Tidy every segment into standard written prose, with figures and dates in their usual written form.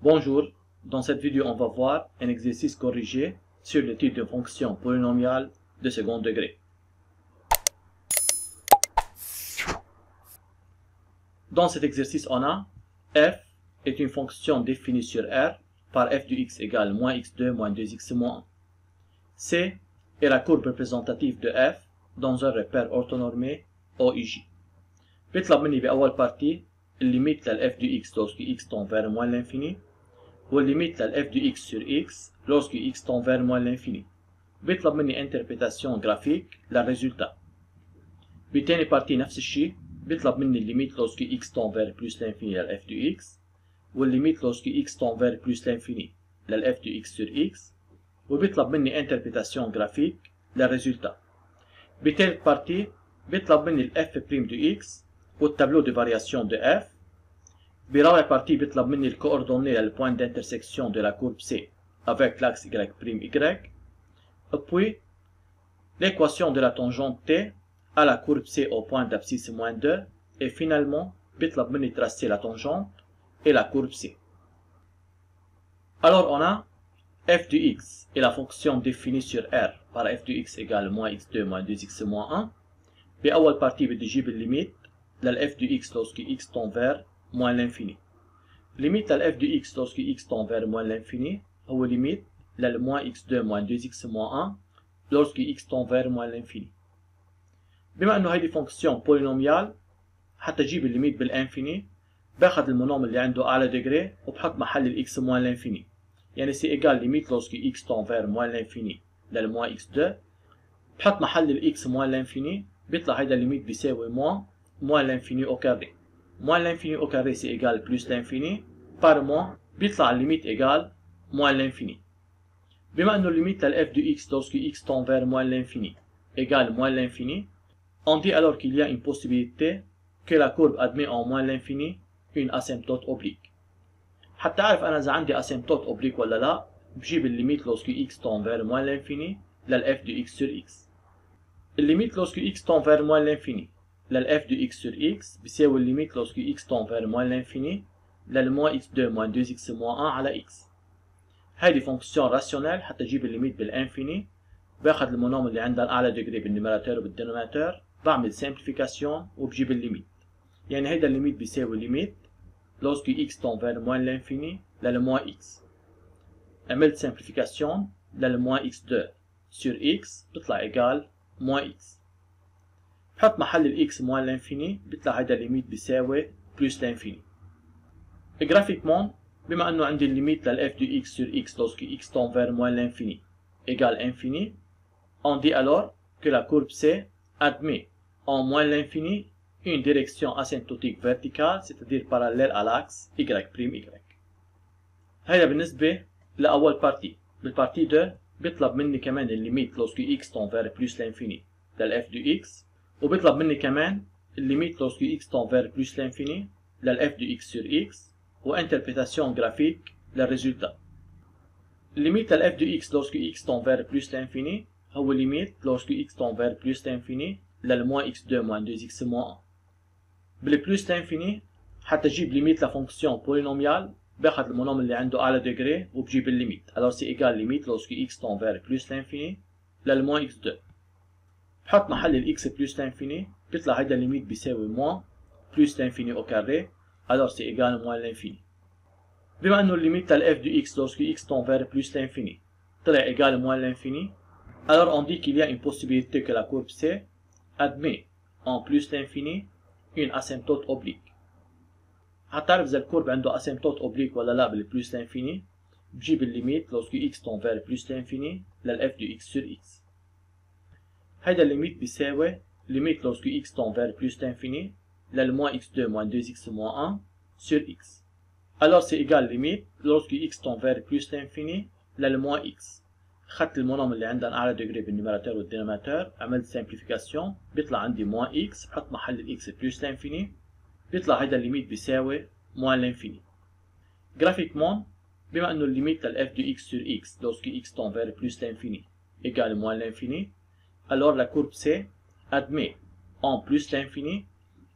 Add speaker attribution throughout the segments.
Speaker 1: Bonjour, dans cette vidéo on va voir un exercice corrigé sur l'étude d'une fonction polynomiale de second degré. Dans cet exercice on a f est une fonction définie sur R par f de x égale moins x2 moins 2x moins 1. C est la courbe représentative de f dans un repère orthonormé OIJ. بيطلب مني بأول بارتي الليميت للf de x lorsque x tend vers moins l'infini والليميت للf de x sur x lorsque x tend vers moins l'infini. بيطلب مني interprétation graphique للريزولtat. بتاني بارتي نفس الشيء بيطلب مني الليميت lorsque x tend vers plus l'infini للf de x والليميت lorsque x tend vers plus l'infini للf de x sur x وبيطلب مني interprétation graphique للريزولtat. بتالت بارتي بيطلب مني الf' de x والtableau de variation de f. برابع partie بيطلب مني le coordonnées le point d'intersection de la courbe C avec l'axe y', puis l'équation de la tangente T à la courbe C au point d'abscisse moins 2 et finalement بيطلب مني tracer la tangente et la courbe C. Alors on a f de x est la fonction définie sur R par f de x égale moins x2 moins 2x moins 1. بأول partie بدي جيب الليميت للf de x lorsque x tend vers moins l'infini. Limite للf de x lorsque x tend vers moins l'infini هو limite لل moins x2 moins 2x moins 1 lorsque x tend vers moins l'infini. بما انه هيدي فونكسيون بولينوميال حتى اجيب الليميت بالانفيني باخذ المونوم اللي عنده اعلى ديجري وبحط محل الاكس موان l'infini. يعني سي ايجال ليميت lorsque x tend vers moins l'infini لل moins x2 بحط محل الاكس موان l'infini بيطلع هيدا الليميت بيساوي moins l'infini au carré. Moins l'infini au carré c'est égal plus l'infini par moins بيطلع limite égale moins l'infini. بما انه limite للf de x lorsque x tend vers moins l'infini égale moins l'infini, on dit alors qu'il y a une possibilité que la courbe admet en moins l'infini une asymptote oblique. حتى اعرف انا اذا عندي asymptote oblique ولا لا بجيب الليميت lorsque x tend vers moins l'infini للf de x sur x. الليميت lorsque x tend vers moins l'infini للf de x sur x بيساوي الليميت lorsque x tend vers moins l'infini لل moins x2 moins 2x moins 1 على x. هيدي فونكسيون راسيونيل حتى اجيب الليميت بالانفيني باخذ المونوم اللي عندها الاعلى ديجري بالنيميراتور وبالدينوميناتور بعمل سامبليفيكاسيون وبجيب الليميت. يعني هيدا الليميت بيساوي ليميت lorsque x tend vers moins l'infini لل moins x. عملت سامبليفيكاسيون لل moins x2 sur x بتطلع ايجال moins x. بحط محل الاكس موان لانفيني بيطلع هيدا الليميت بيساوي بلس لانفيني. جرافيكمون بما انه عندي الليميت للf de x sur x lorsque x tend vers moins l'infini égale infini, on dit alors que la courbe C admet en moins l'infini une direction asymptotique verticale, c'est-à-dire parallèle à l'axe y'. هيدا بالنسبة لأول بارتي. بالبارتي 2 بيطلب مني كمان الليميت lorsque x tend vers plus l'infini للf de x وبيطلب مني كمان الليميت lorsque x tend vers plus l'infini للf de x sur x وانتربريتاسيون جرافيك للريزولتا. الليميت للf de x lorsque x tend vers plus l'infini هو الليميت lorsque x tend vers plus l'infini لل moins x2 moins 2x moins 1. بالبلوس l'infini حتى اجيب ليميت لفونكسيون بولينوميال باخذ المونوم اللي عنده اعلى ديجري وبجيب الليميت. alors c'est égal limite lorsque x tend vers plus l'infini لل moins x2. بحط محل الاكس بلس l'infini بيطلع هيدا الليميت بيساوي moins plus l'infini au carré, alors c'est égal moins l'infini. بما انه الليميت للf de x lorsque x tend vers plus l'infini طلع égal moins l'infini, alors on dit qu'il y a une possibilité que la courbe C admet en plus l'infini une asymptote oblique. هتعرف اذا الكورب عنده asymptote oblique ولا لا بالبلس l'infini بجيب الليميت lorsque x tend vers plus l'infini للf de x sur x. هيدا الليميت بيساوي ليميت lorsque x tend vers plus l'infini لل moins x2 moins 2x moins 1 sur x. alors c'est égal limite lorsque x tend vers plus l'infini لل moins x. خدت المونوم اللي عندها اعلى ديجري بالنيميراتور والدينوميناتور عملت سامبليفيكاسيون بيطلع عندي moins x بحط محل الاكس بلس l'infini بيطلع هيدا الليميت بيساوي moins l'infini. جرافيكمون بما انه الليميت للf de x sur x lorsque x tend vers plus l'infini égale moins l'infini, alors la courbe C admet en plus l'infini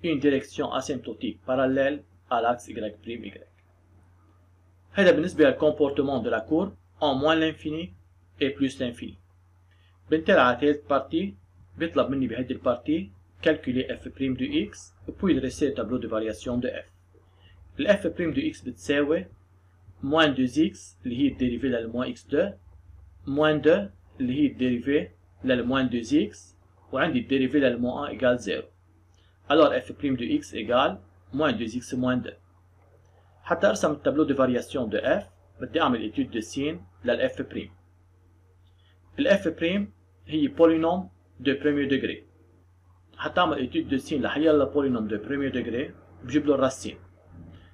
Speaker 1: une direction asymptotique parallèle à l'axe y'. هيدا بالنسبة للكومبورتمون دو لا كورب en moins l'infini et plus l'infini. بنتقل على ثالث بارتي، بيطلب مني بهيدي البارتي calculer f' de x puis dresser le tableau de variation de f. ال f' de x بتساوي moins 2x اللي هي الديريفي للموان x2 moins 2 اللي هي الديريفي للموان 2x وعندي الديريفي للموان 1 égale 0. Alors f' de x égale moins 2x moins 2. حتى ارسم التابلو دو فارياسيون دو f بدي اعمل ايتود دو سين للf'. الf' هي بولينوم دو بروميير دوغري. حتى اعمل ايتود دو سين لحيلا بولينوم دو بروميير دوغري بجيب له الراسين.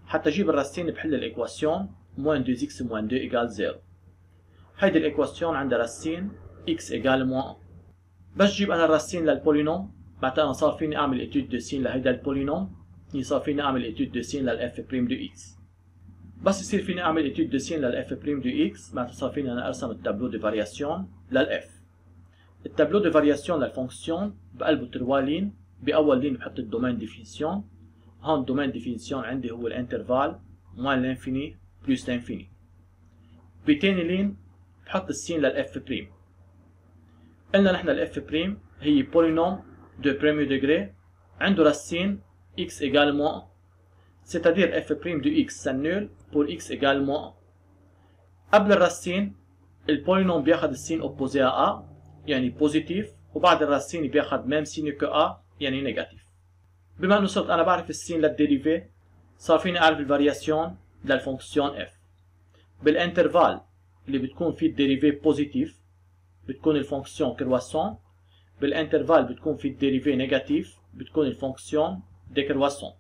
Speaker 1: حتى اجيب الراسين بحل الايكواسيون moins 2x moins 2 égale 0. هيدي الايكواسيون عندها راسين x égale moins 1. بس جيب انا الراسين للبولينوم معناتها انا صار فيني اعمل ايتود دو سين لهيدا البولينوم، صار فيني اعمل ايتود دو سين للf' دو x. بس يصير فيني اعمل ايتود دو سين للf' دو x معناتها صار فيني انا ارسم التابلو دو فارياسيون للf. التابلو دو فارياسيون للفونكسيون بقلبه 3 لين. باول لين بحط الدومين ديفينيسيون. هون الدومين ديفينيسيون عندي هو الانترفال موان لانفيني بلس لانفيني. بتاني لين بحط السين للf'. قلنا نحن الf' هي بولينوم دو بروميير دوغري عنده راسين x égale moins 1. C'est-à-dire f' de x s'annule pour x égale moins 1. قبل الراسين البولينوم بياخد السين opposé à a يعني بوزيتيف، وبعد الراسين بياخد ميم سين كو a يعني نيجاتيف. بما انه صرت انا بعرف السين للديريفي صار فيني اعرف الفارياسيون للفونكسيون f. بالانترفال اللي بتكون فيه الديريفي بوزيتيف بتكون الفونكسيون كرواسون، بالانترفال بتكون فيه الديريفي نيجاتيف بتكون الفونكسيون ديكرواسون.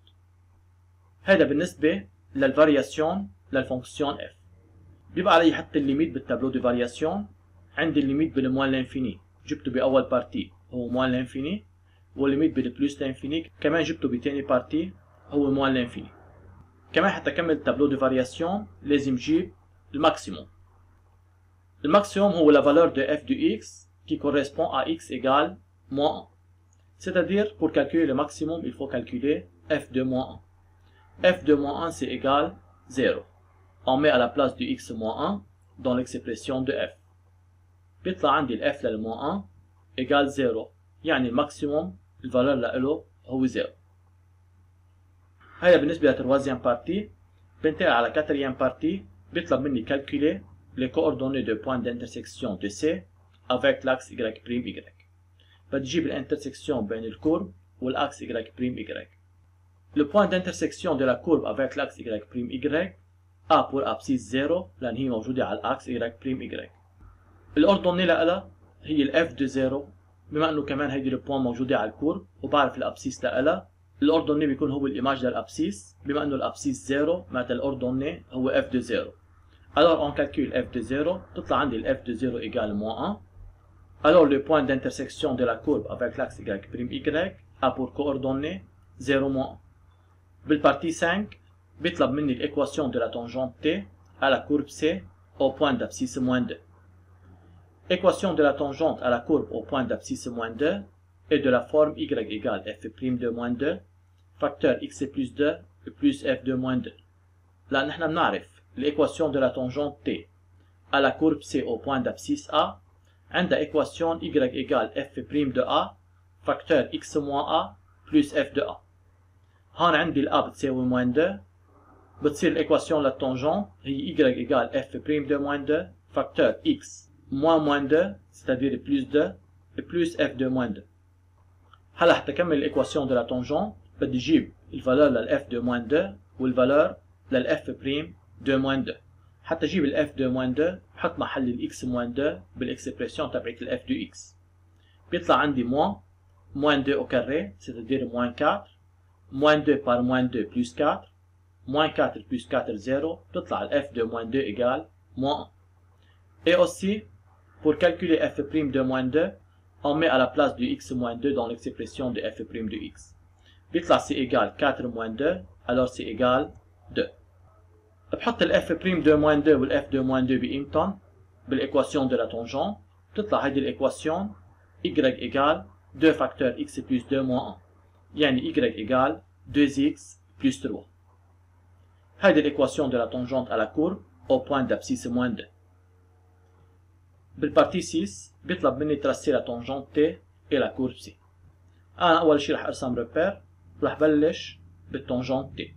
Speaker 1: هذا بالنسبة للفارياسيون للفونكسيون f. بيبقى علي حط الليميت بالتابلو دو فارياسيون. عندي الليميت بالموان لانفيني جبته بأول بارتي هو موان لانفيني، والليميت بالبلوس لانفيني كمان جبته بتاني بارتي هو موان لانفيني. كمان حتى أكمل التابلو دو فارياسيون لازم جيب الماكسيموم. الماكسيموم هو la valeur de f de x qui correspond à x égale moins 1. C'est-à-dire pour calculer le maximum il faut calculer f de moins 1. f de moins 1 c'est égal 0. On met à la place du x moins 1 dans l'expression de f. بيطلع عندي ال f للموان 1 égal 0 يعني الماكسيموم الفالور له هو 0. هيدا بالنسبة للتروازيام بارتي. بنتقل على كاتريام بارتي. بيطلب مني calculer les coordonnées de point d'intersection de C avec l'axe y'. بدي جيب الانترسكسيون بين الكورب والاكس y'. Le point d'intersection de la courbe avec l'axe y' A pour abscisse 0 لأن هي موجودة على الأكس y'. الأوردوني لها هي ال f de 0 بما أنه كمان هيدي البوان موجودة على الكورب وبعرف الأبسيس لها. الأوردوني بيكون هو الإيماج للأبسيس بما أنه الأبسيس 0 معناتها الأوردوني هو f de 0. Alors on calcule f de 0 تطلع عندي ال f de 0 égale moins 1. Alors le point d'intersection de la courbe avec l'axe y' a pour coordonnées 0 moins 1. بالبارتي 5 بيطلب مني l'équation de la tangente t à la courbe c au point d'abscisse moins 2. Équation de la tangente à la courbe au point d'abscisse moins 2 est de la forme y égale f' de moins 2 facteur x plus 2 plus f de moins 2. لأن نحن بنعرف l'équation de la tangente t à la courbe c au point d'abscisse a عندها équation y égale f' de a facteur x moins a plus f de a. هون عندي ال a بتساوي moins 2 بتصير l'équation للتانجنت هي y égale f' de moins 2 facteur x moins 2 c'est-à-dire plus 2 plus f de moins 2. هلا حتى كمل l'équation de la tangente بدي جيب الفالور لل f de moins 2 والفالور لل f' de moins 2. حتى جيب ال f de moins 2 بحط محل ال x moins 2 بالاكسبريسيون تبعت ال f de x. بيطلع عندي moins 2 au carré c'est-à-dire moins 4 moins 2 par moins 2 plus 4 moins 4 plus 4 0 تطلع ال f de moins 2 égale moins 1. Et aussi pour calculer f' de moins 2 on met à la place du x moins 2 dans l'expression de f' de x. بيطلع c'est égal 4 moins 2 alors c'est égal 2. بحط ال f' de moins 2 وال f de moins 2 بقيمتهم بالايكواسيون de la tangente تطلع هيدي الايكواسيون y égale 2 facteur x plus 2 moins 1 يعني y égale 2x plus 3. هيدي الايكواسيون de la tangente à la courbe au point d'abscisse moins 2. بالبارتي 6 بيطلب مني ترسي لا تونجونت تي إلى لا كورب سي. أنا أول شي رح أرسم ريبير، رح بلش بالتونجونت تي.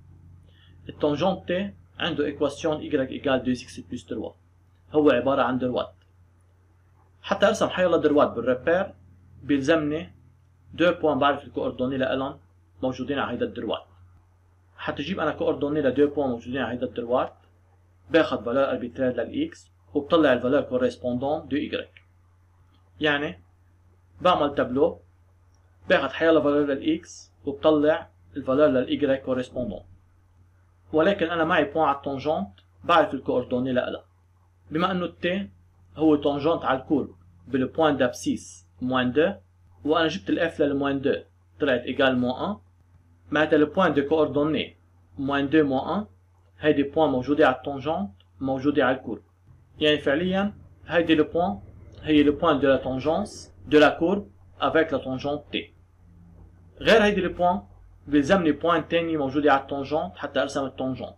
Speaker 1: التونجونت تي عنده إيكواسيون y إيكال 2x بلس 3، هو عبارة عن دروات. حتى أرسم حيلا دروات بالريبير بيلزمني 2 بوان بعرف الكوردوني لإلن موجودين على هيدا الدروات. حتى أجيب أنا كوردوني ل 2 بوان موجودين على هيدا الدروات، باخد فالور أربيترير للإكس وبطلع الفالور كوريسبوندون دو y. يعني بعمل تابلو باخد حيلا فالور للإكس وبطلع الفالور للإي كوريسبوندون. ولكن أنا معي بوان على التونجونت بعرف الكوردوني لإلها. بما إنه التي هو تونجونت على الكورب بالبوان دابسيس موان 2، وأنا جبت الإف للموان 2 طلعت إيكال موان 1، معناتها البوان دو كوردوني موان 2 موان 1 هيدي بوان موجودة على التونجونت موجودة على الكورب. يعني فعليا هيدي البوان هي البوان دو لا تونجونس دو لا كورب افيك لا تونجونت تي. غير هيدي البوان بيلزمني بوان تاني موجودة على التونجونت حتى أرسم التونجونت.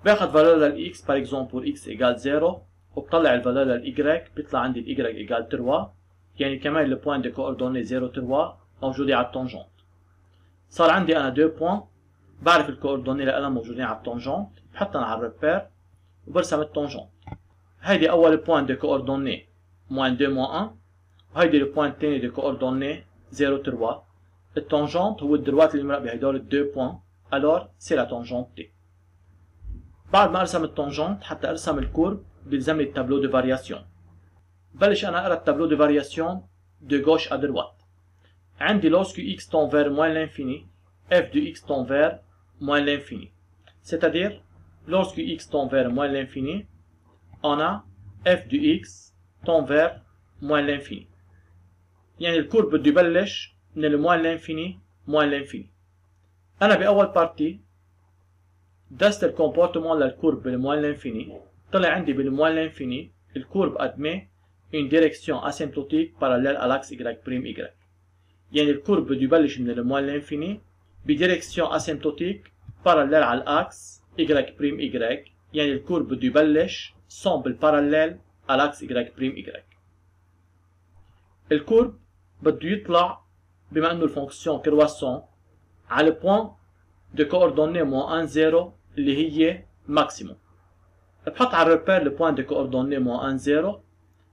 Speaker 1: باخد فالور للإكس باغ إكزومبل بور إكس إيكال 0 وبطلع الفالور للإي بيطلع عندي الإي إيكال 3، يعني كمان البوان دو كوردوني 0 3 موجودة على التونجونت. صار عندي أنا 2 بوان بعرف الكوردوني لأنا موجودين على التونجونت، بحطهم على الريبير وبرسم التونجونت. هيدي أول بوان دو كوردوني موان 2 موان 1، وهيدي البوان الثاني دو كوردوني 0 3. التونجونت هو الدروات اللي مرق بهدول ال 2 بوان، alors c'est la tangente T. بعد ما ارسم التونجونت حتى ارسم الكورب بيلزمني التابلو دو فارياسيون. بلش انا اقرا التابلو دو فارياسيون دو غوش ا دروات. عندي lorsque x tend vers moins l'infini f de x tend vers moins l'infini. C'est-à-dire lorsque x tend vers moins l'infini on a f de x tend vers moins l'infini. يعني الكورب بده يبلش من الموان لانفيني موان لانفيني. انا باول بارتي درست الكومبورتمون للكورب بالموان لانفيني، طلع عندي بالموان لانفيني الكورب admet une direction asymptotique parallèle à l'axe y'. يعني الكورب بده يبلش من الموان لانفيني بديريكسيون asymptotique parallèle على الاكس y'، يعني الكورب بده يبلش سامبل parallèle à l'axe y'. الكورب بده يطلع بما انه الفونكسيون كرواسون على البوان دو كوردوني موان 1 0 اللي هي ماكسيموم. بحط على الريبير البوان دو كوردوني موان 1 0،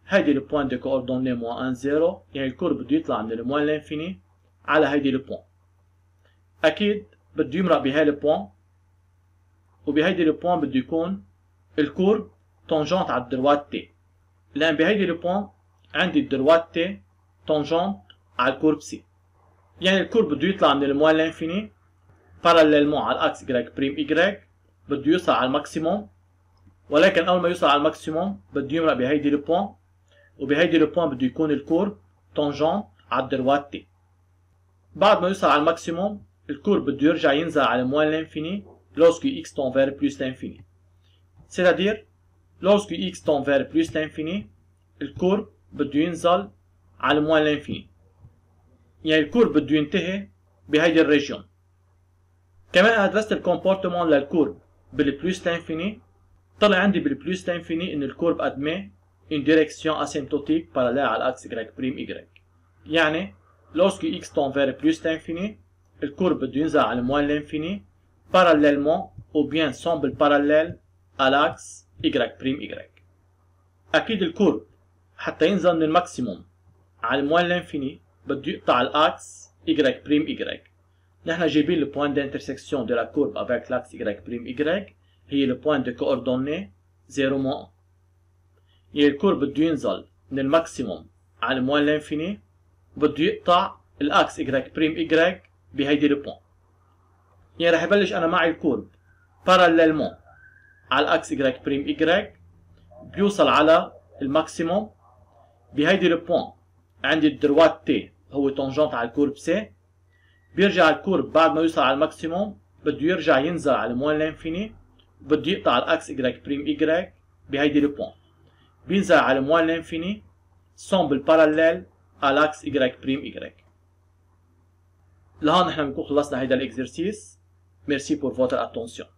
Speaker 1: هيدي البوان دو كوردوني موان 1 0، يعني الكورب بده يطلع من الموان لانفيني على هيدي البوان. اكيد بده يمرق بهاي البوان، وبهيدي البوان بده يكون الكورب تونجونت على الدروات تي، لان بهيدي البوان عندي الدروات تي تونجونت على الكورب سي. يعني الكورب بده يطلع من الموان لانفيني باراليلمون على الاكس y'، بده يوصل على الماكسيموم، ولكن اول ما يوصل على الماكسيموم بده يمرق بهيدي البوان، وبهيدي البوان بده يكون الكورب تونجونت على الدروات تي. بعد ما يوصل على الماكسيموم الكورب بده يرجع ينزل على الموان لانفيني lorsque x tend vers plus l'infini. C'est-à-dire lorsque x tend vers plus l'infini الكورب بده ينزل على الموان لانفيني، يعني الكورب بده ينتهي بهيدي الريجيون. كمان انا درست الكومبورتمون للكورب بالبلوس لانفيني، طلع عندي بالبلوس لانفيني ان الكورب ادمي une direction asymptotique parallèle à l'axe y'. يعني lorsque x tend vers plus l'infini الكورب بده ينزل على الموان لانفيني parallèlement ou bien semble parallèle à l'axe y'. اكيد الكورب حتى ينزل من الماكسيموم على الموان لانفيني بده يقطع الاكس y'. نحن جايبين البوان d'intersection de la courbe avec l'axe y'، هي البوان de coordonnées 0 1. يعني الكورب بده ينزل من الماكسيموم على الموان لانفيني وبده يقطع الاكس y' بهيدي البوان. يعني رح يبلش انا معي الكورب parallèlement على الاكس y'، بيوصل على الماكسيموم بهيدي البوان. عندي الدروات تي هو تونجونت على الكورب سي، بيرجع الكورب بعد ما يوصل على الماكسيموم بده يرجع ينزل على الموان لانفيني وبده يقطع الاكس y' بهيدي البوان، بينزل على الموان لانفيني سامبل باراليل à l'axe y'. لهون نحن بنكون خلصنا هيدا الاكزرسيس. ميرسي بور فوتر اتونسيون.